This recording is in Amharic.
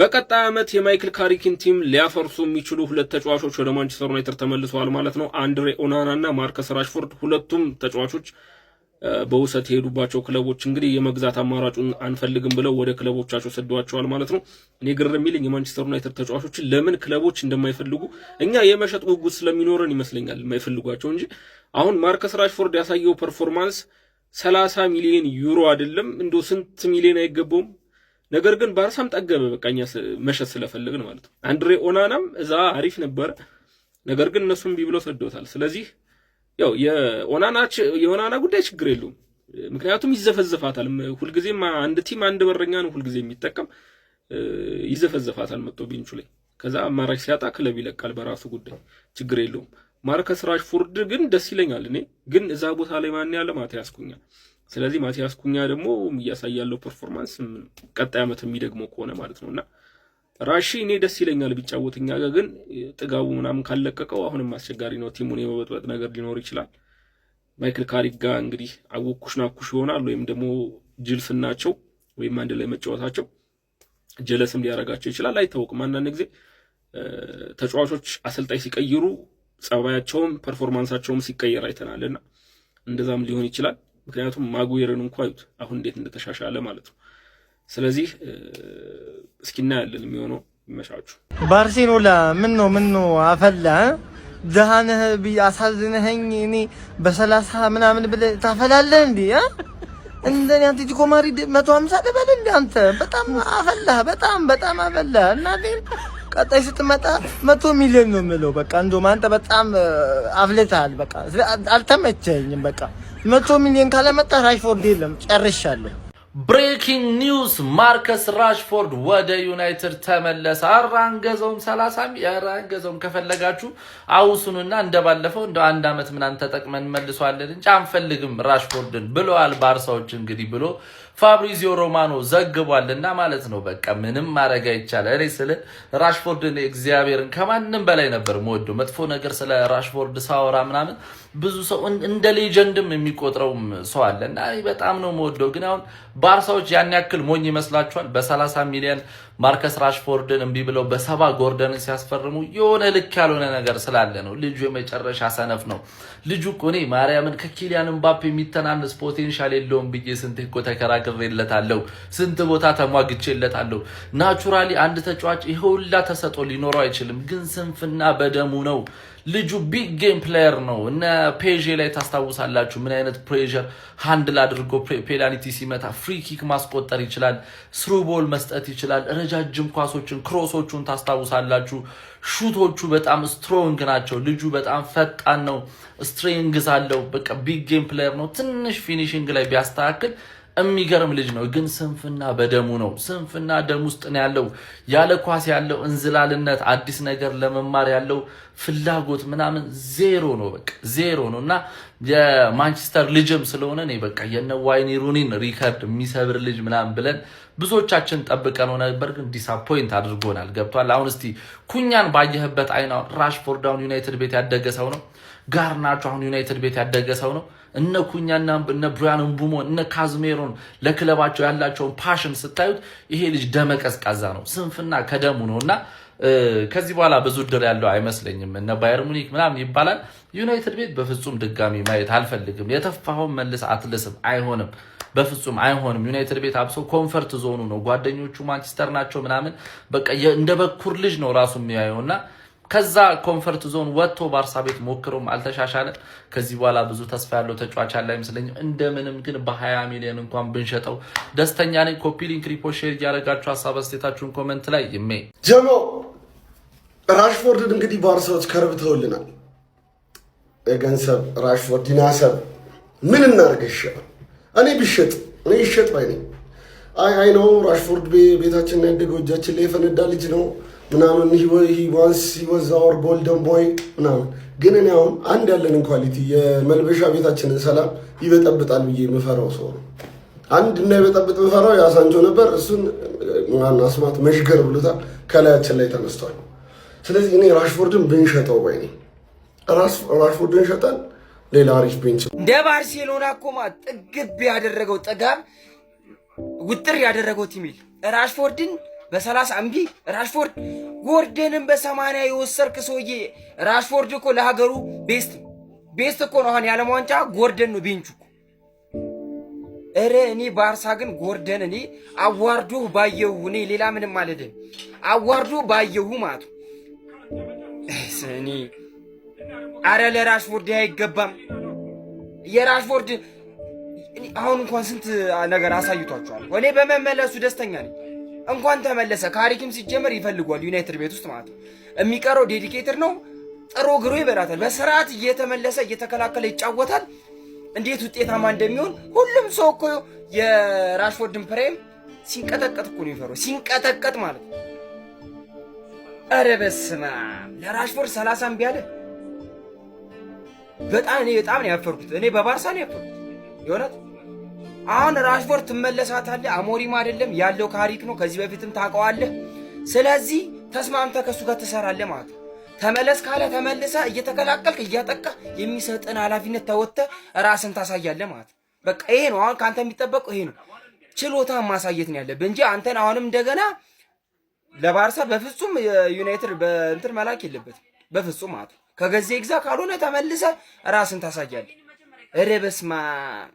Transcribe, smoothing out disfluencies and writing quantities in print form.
በቀጣይ ዓመት የማይክል ካሪክን ቲም ሊያፈርሱ የሚችሉ ሁለት ተጫዋቾች ወደ ማንቸስተር ዩናይትድ ተመልሰዋል ማለት ነው። አንድሬ ኦናና እና ማርከስ ራሽፎርድ ሁለቱም ተጫዋቾች በውሰት የሄዱባቸው ክለቦች እንግዲህ የመግዛት አማራጩን አንፈልግም ብለው ወደ ክለቦቻቸው ሰደዋቸዋል ማለት ነው። እኔ ግር የሚልኝ የማንቸስተር ዩናይትድ ተጫዋቾችን ለምን ክለቦች እንደማይፈልጉ እኛ የመሸጥ ጉጉት ስለሚኖረን ይመስለኛል የማይፈልጓቸው እንጂ አሁን ማርከስ ራሽፎርድ ያሳየው ፐርፎርማንስ 30 ሚሊዮን ዩሮ አይደለም እንደው ስንት ሚሊዮን አይገባውም። ነገር ግን ባርሳም ጠገበ በቃኛ መሸጥ ስለፈለግን ማለት ነው። አንድሬ ኦናናም እዛ አሪፍ ነበር፣ ነገር ግን እነሱም ቢብለው ሰደውታል። ስለዚህ ያው የኦናና ጉዳይ ችግር የለውም፣ ምክንያቱም ይዘፈዘፋታል። ሁልጊዜም አንድ ቲም አንድ በረኛ ነው ሁልጊዜ የሚጠቀም፣ ይዘፈዘፋታል መጥቶ ቤንቹ ላይ። ከዛ አማራጭ ሲያጣ ክለብ ይለቃል፣ በራሱ ጉዳይ ችግር የለውም። ማርከስ ራሽፎርድ ግን ደስ ይለኛል። እኔ ግን እዛ ቦታ ላይ ማን ያለ ማቲያስ ኩኛ። ስለዚህ ማቲያስ ኩኛ ደግሞ እያሳያለው ፐርፎርማንስ ቀጣይ ዓመት የሚደግመው ከሆነ ማለት ነውና ራሺ እኔ ደስ ይለኛል ቢጫወትኛ ግን ጥጋቡ ምናምን ካለቀቀው አሁንም አስቸጋሪ ነው። ቲሙን የመበጥበጥ ነገር ሊኖር ይችላል። ማይክል ካሪክ ጋር እንግዲህ አወኩሽናኩሽ ይሆናል፣ ወይም ደግሞ ጅልስናቸው ወይም አንድ ላይ መጫወታቸው ጀለስም ሊያረጋቸው ይችላል፣ አይታወቅም። አንዳንድ ጊዜ ተጫዋቾች አሰልጣኝ ሲቀይሩ ጸባያቸውም ፐርፎርማንሳቸውም ሲቀየር አይተናልና እንደዛም ሊሆን ይችላል። ምክንያቱም ማጉዌርን እንኳን አይዩት አሁን እንዴት እንደተሻሻለ ማለት ነው። ስለዚህ እስኪና ያለን የሚሆነው ይመሻችሁ። ባርሴሎና ምን ነው አፈላ ደሃነህ ቢያሳዝነኝ እኔ በ30 ምናምን ብለህ ታፈላለህ እንዴ? እንደኔ አትሌቲኮ ማድሪድ 150 ልበል እንዴ? አንተ በጣም አፈላህ፣ በጣም አፈላህ። እናቴ ቀጣይ ስትመጣ 100 ሚሊዮን ነው የምለው። በቃ እንደውም አንተ በጣም አፍልተሃል። በቃ አልተመቸኝም። በቃ 100 ሚሊዮን ካለመጣ ራሽፎርድ የለም፣ ጨርሻለሁ። ብሬኪንግ ኒውስ ማርከስ ራሽፎርድ ወደ ዩናይትድ ተመለሰ። አራንገዘውም 30 ያራንገዘውም ከፈለጋችሁ አውሱንና እንደባለፈው እንደ አንድ አመት ምናምን ተጠቅመን መልሷለን እንጂ አንፈልግም ራሽፎርድን ብለዋል ባርሳዎች። እንግዲህ ብሎ ፋብሪዚዮ ሮማኖ ዘግቧልና ማለት ነው። በቃ ምንም ማረጋ ይቻላል። እኔ ስለ ራሽፎርድን እግዚአብሔርን ከማንም በላይ ነበር የምወደው። መጥፎ ነገር ስለ ራሽፎርድ ሳወራ ምናምን ብዙ ሰው እንደ ሌጀንድም የሚቆጥረውም ሰው አለና በጣም ነው የምወደው። ግን አሁን ባርሳዎች ያን ያክል ሞኝ ይመስላችኋል? በ30 ሚሊዮን ማርከስ ራሽፎርድን እምቢ ብለው በ70 ጎርደንን ሲያስፈርሙ የሆነ ልክ ያልሆነ ነገር ስላለ ነው። ልጁ የመጨረሻ ሰነፍ ነው። ልጁ እኮ እኔ ማርያምን ከኪሊያን ምባፔ የሚተናነስ ፖቴንሻል የለውም ብዬ ስንት እኮ ተከራክሬለታለሁ፣ ስንት ቦታ ተሟግቼለታለሁ። ናቹራሊ አንድ ተጫዋች ይሄ ሁላ ተሰጦ ሊኖረው አይችልም፣ ግን ስንፍና በደሙ ነው። ልጁ ቢግ ጌም ፕሌየር ነው። እነ ፔዤ ላይ ታስታውሳላችሁ ምን አይነት ፕሬሸር ሃንድል አድርጎ ፔናልቲ ሲመታ ፍሪ ኪክ ማስቆጠር ይችላል፣ ስሩ ቦል መስጠት ይችላል፣ ረጃጅም ኳሶችን ክሮሶቹን ታስታውሳላችሁ። ሹቶቹ በጣም ስትሮንግ ናቸው። ልጁ በጣም ፈጣን ነው፣ ስትሬንግዝ አለው። በቃ ቢግ ጌም ፕሌየር ነው። ትንሽ ፊኒሺንግ ላይ ቢያስተካክል የሚገርም ልጅ ነው። ግን ስንፍና በደሙ ነው። ስንፍና ደም ውስጥ ነው ያለው። ያለ ኳስ ያለው እንዝላልነት፣ አዲስ ነገር ለመማር ያለው ፍላጎት ምናምን ዜሮ ነው። በቃ ዜሮ ነው እና የማንቸስተር ልጅም ስለሆነ ነው በቃ የነ ዋይኒ ሩኒን ሪከርድ የሚሰብር ልጅ ምናምን ብለን ብዙዎቻችን ጠብቀን ነበር፣ ግን ዲሳፖይንት አድርጎናል። ገብቷል። አሁን እስቲ ኩኛን ባየህበት አይና ራሽፎርድ አሁን ዩናይትድ ቤት ያደገ ሰው ነው። ጋርናቾ አሁን ዩናይትድ ቤት ያደገ ሰው ነው። እነ ኩኛና እነ ብራያን ምቡሞ እነ ካዝሜሮን ለክለባቸው ያላቸውን ፓሽን ስታዩት ይሄ ልጅ ደመ ቀዝቃዛ ነው። ስንፍና ከደሙ ነውና ከዚህ በኋላ ብዙ ድር ያለው አይመስለኝም። እነ ባየር ሙኒክ ምናምን ይባላል። ዩናይትድ ቤት በፍጹም ድጋሚ ማየት አልፈልግም። የተፋውን መልስ አትልስም፣ አይሆንም፣ በፍጹም አይሆንም። ዩናይትድ ቤት አብሶ ኮንፈርት ዞኑ ነው። ጓደኞቹ ማንቸስተር ናቸው ምናምን በቃ እንደ በኩር ልጅ ነው ራሱ የሚያየውና ከዛ ኮንፈርት ዞን ወጥቶ ባርሳ ቤት ሞክሮም አልተሻሻለ። ከዚህ በኋላ ብዙ ተስፋ ያለው ተጫዋች አለ አይመስለኝም። እንደምንም ግን በ20 ሚሊዮን እንኳን ብንሸጠው ደስተኛ ነኝ። ኮፒ ሊንክ ሪፖርት ሼር ያደረጋችሁ ሐሳብ አስተያየታችሁን ኮሜንት ላይ ይሜ ጀሞ ራሽፎርድን እንግዲህ ባርሳዎች ከርብተውልናል። የገንዘብ ራሽፎርድ ይናሰብ ምን እናርገሽ? እኔ ይሸጥ ባይ ነኝ። አይ ነው ራሽፎርድ ቤታችን ያደገው እጃችን ላይ የፈነዳ ልጅ ነው ምናምን he was our golden boy ምናምን። ግን እኔ አሁን አንድ ያለንን ኳሊቲ የመልበሻ ቤታችንን ሰላም ይበጠብጣል ብዬ የምፈራው ሰው ነው። አንድ እና ይበጠብጥ የምፈራው ያሳንጆ ነበር። እሱን አስማት መሽገር ብሎታል፣ ከላያችን ላይ ተነስቷል። ስለዚህ እኔ ራሽፎርድን ብንሸጠው ባይ ነኝ። ራሽፎርድን ሸጠን ሌላ አሪፍ ቤንች እንደ ባርሴሎና እኮ ጥግብ ያደረገው ጥጋብ ውጥር ያደረገው ቲም ራሽፎርድን በ30 እምቢ ራሽፎርድ ጎርደንን በ80 የወሰርክ ሰውዬ ራሽፎርድ እኮ ለሀገሩ ቤስት እኮ ነው። አሁን የዓለም ዋንጫ ጎርደን ነው ቤንቹ። እኔ ባርሳ ግን ጎርደን እኔ አዋርዶ ባየሁ እኔ ሌላ ምንም አልልም። አዋርዶ ባየሁ ማለት እኔ አረ ለራሽፎርድ አይገባም። የራሽፎርድ አሁን እንኳን ስንት ነገር አሳይቷቸዋል። እኔ በመመለሱ ደስተኛ ነኝ። እንኳን ተመለሰ። ካሪክም ሲጀመር ይፈልጓል ዩናይትድ ቤት ውስጥ ማለት ነው። የሚቀረው ዴዲኬተር ነው። ጥሮ ግሮ ይበላታል። በስርዓት እየተመለሰ እየተከላከለ ይጫወታል። እንዴት ውጤታማ እንደሚሆን ሁሉም ሰው እኮ የራሽፎርድን ፕሬም ሲንቀጠቀጥ እኮ ነው የሚፈረው። ሲንቀጠቀጥ ማለት ነው። ኧረ በስመ አብ ለራሽፎርድ 30 እምቢ አለ። በጣም ነው ያፈርኩት። እኔ በባርሳ ነው ያፈርኩት የሆነት። አሁን ራሽፎርድ ትመለሳታለህ። አሞሪም አይደለም ያለው ካሪክ ነው። ከዚህ በፊትም ታውቀዋለህ። ስለዚህ ተስማምተህ ከሱ ጋር ትሰራለህ ማለት ነው። ተመለስ ካለ ተመልሰ እየተከላከልክ እያጠቃ የሚሰጥን ኃላፊነት ተወጥተህ ራስን ታሳያለህ ማለት ነው። በቃ ይሄ ነው አሁን ካንተ የሚጠበቀው ይሄ ነው። ችሎታ ማሳየት ነው ያለብህ እንጂ አንተን አሁንም እንደገና ለባርሳ በፍጹም ዩናይትድ በእንትን መላክ የለበትም በፍጹም ማለት ነው። ከገዜ ግዛ ካልሆነ ተመልሰ ራስን ታሳያለህ። ኧረ በስመ አብ